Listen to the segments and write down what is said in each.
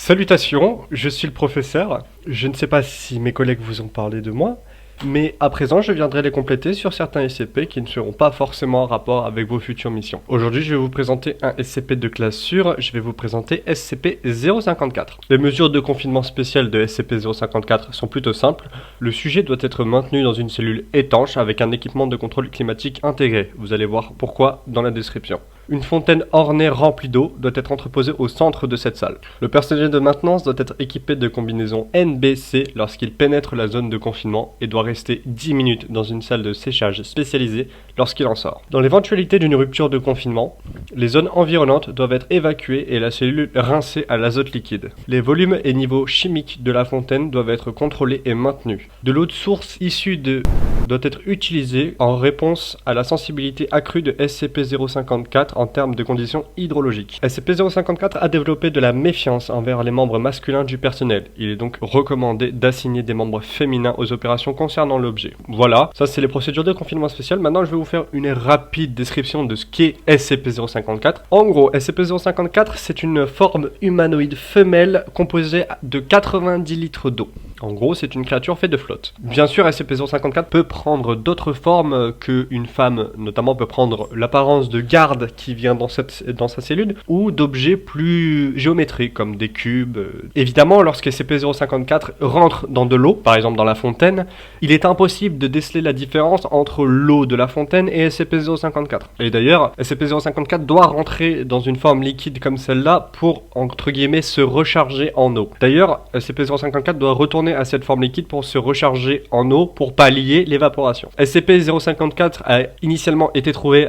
Salutations, je suis le professeur. Je ne sais pas si mes collègues vous ont parlé de moi, mais à présent je viendrai les compléter sur certains SCP qui ne seront pas forcément en rapport avec vos futures missions. Aujourd'hui je vais vous présenter un SCP de classe sûre, je vais vous présenter SCP-054. Les mesures de confinement spéciales de SCP-054 sont plutôt simples. Le sujet doit être maintenu dans une cellule étanche avec un équipement de contrôle climatique intégré. Vous allez voir pourquoi dans la description. Une fontaine ornée remplie d'eau doit être entreposée au centre de cette salle. Le personnel de maintenance doit être équipé de combinaisons NBC lorsqu'il pénètre la zone de confinement et doit rester 10 minutes dans une salle de séchage spécialisée lorsqu'il en sort. Dans l'éventualité d'une rupture de confinement, les zones environnantes doivent être évacuées et la cellule rincée à l'azote liquide. Les volumes et niveaux chimiques de la fontaine doivent être contrôlés et maintenus. De l'eau de source issue doit être utilisée en réponse à la sensibilité accrue de SCP-054 en termes de conditions hydrologiques. SCP-054 a développé de la méfiance envers les membres masculins du personnel. Il est donc recommandé d'assigner des membres féminins aux opérations concernant l'objet. Voilà, ça c'est les procédures de confinement spécial. Maintenant je vais vous faire une rapide description de ce qu'est SCP-054. En gros, SCP-054 c'est une forme humanoïde femelle composée de 90 litres d'eau. En gros, c'est une créature faite de flotte. Bien sûr, SCP-054 peut prendre d'autres formes qu'une femme, notamment peut prendre l'apparence de garde qui vient dans sa cellule, ou d'objets plus géométriques, comme des cubes. Évidemment, lorsque SCP-054 rentre dans de l'eau, par exemple dans la fontaine, il est impossible de déceler la différence entre l'eau de la fontaine et SCP-054. Et d'ailleurs, SCP-054 doit rentrer dans une forme liquide comme celle-là pour, entre guillemets, se recharger en eau. D'ailleurs, SCP-054 doit retourner à cette forme liquide pour se recharger en eau pour pallier l'évaporation. SCP-054 a initialement été trouvé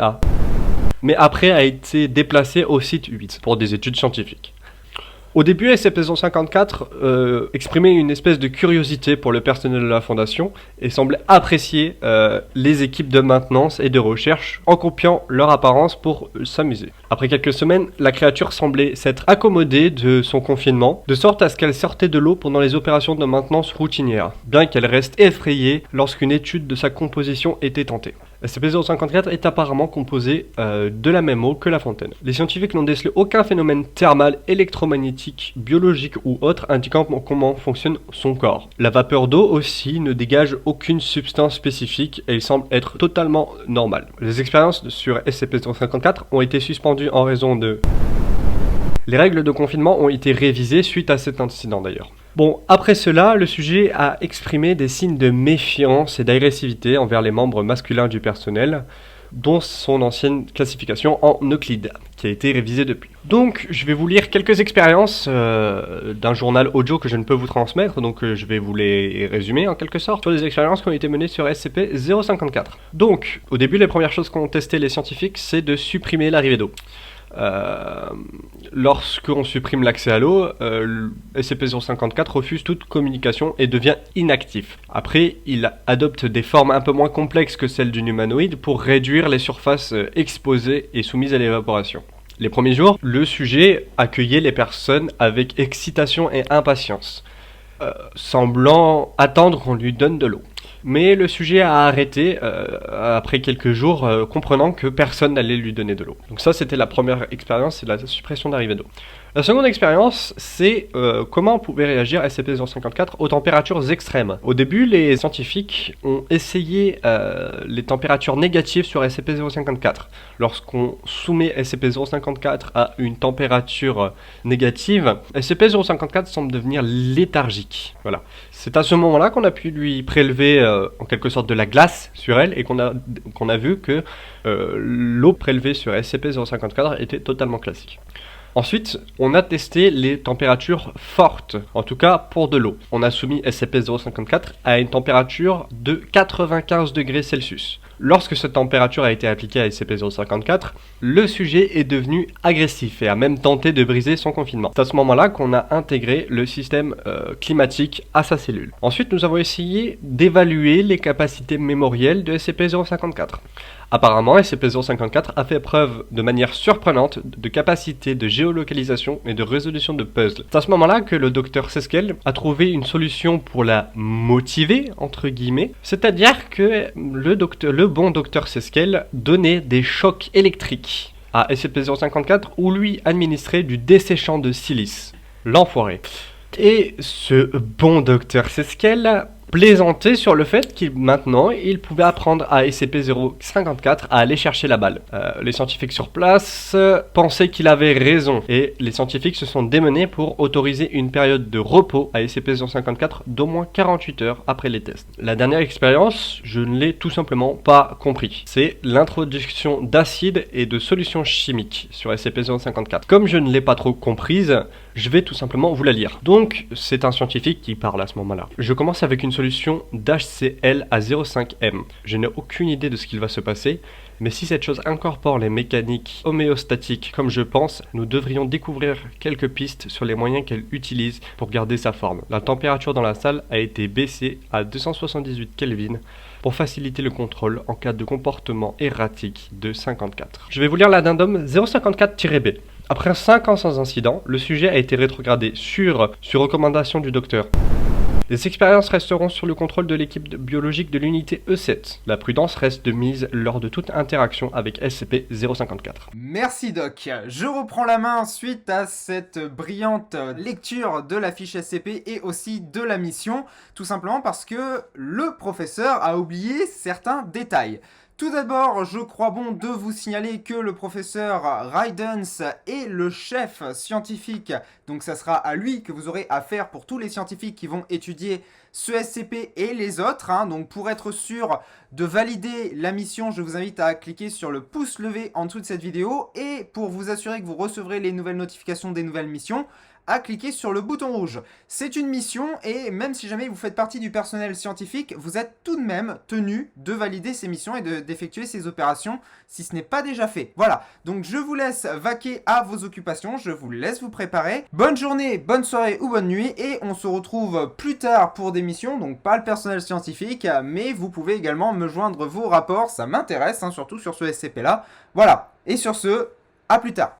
mais après a été déplacé au site 8 pour des études scientifiques. Au début, SCP-054 exprimait une espèce de curiosité pour le personnel de la Fondation et semblait apprécier les équipes de maintenance et de recherche en copiant leur apparence pour s'amuser. Après quelques semaines, la créature semblait s'être accommodée de son confinement, de sorte à ce qu'elle sortait de l'eau pendant les opérations de maintenance routinières, bien qu'elle reste effrayée lorsqu'une étude de sa composition était tentée. SCP-054 est apparemment composé de la même eau que la fontaine. Les scientifiques n'ont décelé aucun phénomène thermal, électromagnétique, biologique ou autre indiquant comment fonctionne son corps. La vapeur d'eau aussi ne dégage aucune substance spécifique et il semble être totalement normal. Les expériences sur SCP-054 ont été suspendues en raison de... Les règles de confinement ont été révisées suite à cet incident d'ailleurs. Bon, après cela, le sujet a exprimé des signes de méfiance et d'agressivité envers les membres masculins du personnel, dont son ancienne classification en Euclide, qui a été révisée depuis. Donc, je vais vous lire quelques expériences d'un journal audio que je ne peux vous transmettre, donc je vais vous les résumer en quelque sorte, sur les expériences qui ont été menées sur SCP-054. Donc, au début, les premières choses qu'ont testé les scientifiques, c'est de supprimer l'arrivée d'eau. Lorsqu'on supprime l'accès à l'eau, SCP-054 refuse toute communication et devient inactif. Après, il adopte des formes un peu moins complexes que celles d'une humanoïde pour réduire les surfaces exposées et soumises à l'évaporation. Les premiers jours, le sujet accueillait les personnes avec excitation et impatience, semblant attendre qu'on lui donne de l'eau. Mais le sujet a arrêté après quelques jours, comprenant que personne n'allait lui donner de l'eau. Donc ça, c'était la première expérience, c'est la suppression d'arrivée d'eau. La seconde expérience, c'est comment pouvait réagir SCP-054 aux températures extrêmes. Au début, les scientifiques ont essayé les températures négatives sur SCP-054. Lorsqu'on soumet SCP-054 à une température négative, SCP-054 semble devenir léthargique. Voilà. C'est à ce moment-là qu'on a pu lui prélever en quelque sorte de la glace sur elle et qu'on a vu que l'eau prélevée sur SCP-054 était totalement classique. Ensuite, on a testé les températures fortes, en tout cas pour de l'eau. On a soumis SCP-054 à une température de 95 degrés Celsius. Lorsque cette température a été appliquée à SCP-054, le sujet est devenu agressif et a même tenté de briser son confinement. C'est à ce moment-là qu'on a intégré le système climatique à sa cellule. Ensuite, nous avons essayé d'évaluer les capacités mémorielles de SCP-054. Apparemment, SCP-054 a fait preuve de manière surprenante de capacité de géolocalisation et de résolution de puzzles. C'est à ce moment-là que le docteur Seskel a trouvé une solution pour la motiver, entre guillemets, c'est-à-dire que le bon docteur Seskel donnait des chocs électriques à SCP-054 ou lui administrait du desséchant de silice. l'enfoiré. Et ce bon docteur Seskel plaisantait sur le fait qu'il maintenant il pouvait apprendre à SCP-054 à aller chercher la balle. Les scientifiques sur place pensaient qu'il avait raison et les scientifiques se sont démenés pour autoriser une période de repos à SCP-054 d'au moins 48 heures après les tests. La dernière expérience, je ne l'ai tout simplement pas compris. C'est l'introduction d'acide et de solutions chimiques sur SCP-054. Comme je ne l'ai pas trop comprise, je vais tout simplement vous la lire. Donc, c'est un scientifique qui parle à ce moment-là. Je commence avec une solution d'HCl à 0,5 m. Je n'ai aucune idée de ce qu'il va se passer, mais si cette chose incorpore les mécaniques homéostatiques comme je pense, nous devrions découvrir quelques pistes sur les moyens qu'elle utilise pour garder sa forme. La température dans la salle a été baissée à 278 Kelvin pour faciliter le contrôle en cas de comportement erratique de 54. Je vais vous lire l'addendum 054-B. Après 5 ans sans incident, le sujet a été rétrogradé sur recommandation du docteur. Les expériences resteront sur le contrôle de l'équipe biologique de l'unité E7. La prudence reste de mise lors de toute interaction avec SCP-054. Merci Doc. Je reprends la main suite à cette brillante lecture de la fiche SCP et aussi de la mission, tout simplement parce que le professeur a oublié certains détails. Tout d'abord, je crois bon de vous signaler que le professeur Rydens est le chef scientifique, donc ça sera à lui que vous aurez affaire pour tous les scientifiques qui vont étudier ce SCP et les autres. Donc pour être sûr de valider la mission, je vous invite à cliquer sur le pouce levé en dessous de cette vidéo et pour vous assurer que vous recevrez les nouvelles notifications des nouvelles missions, à cliquer sur le bouton rouge. C'est une mission et même si jamais vous faites partie du personnel scientifique, vous êtes tout de même tenu de valider ces missions et d'effectuer ces opérations si ce n'est pas déjà fait. Voilà, donc je vous laisse vaquer à vos occupations, je vous laisse vous préparer. Bonne journée, bonne soirée ou bonne nuit et on se retrouve plus tard pour des missions, donc pas le personnel scientifique, mais vous pouvez également me joindre vos rapports, ça m'intéresse, surtout sur ce SCP là. Voilà, et sur ce, à plus tard.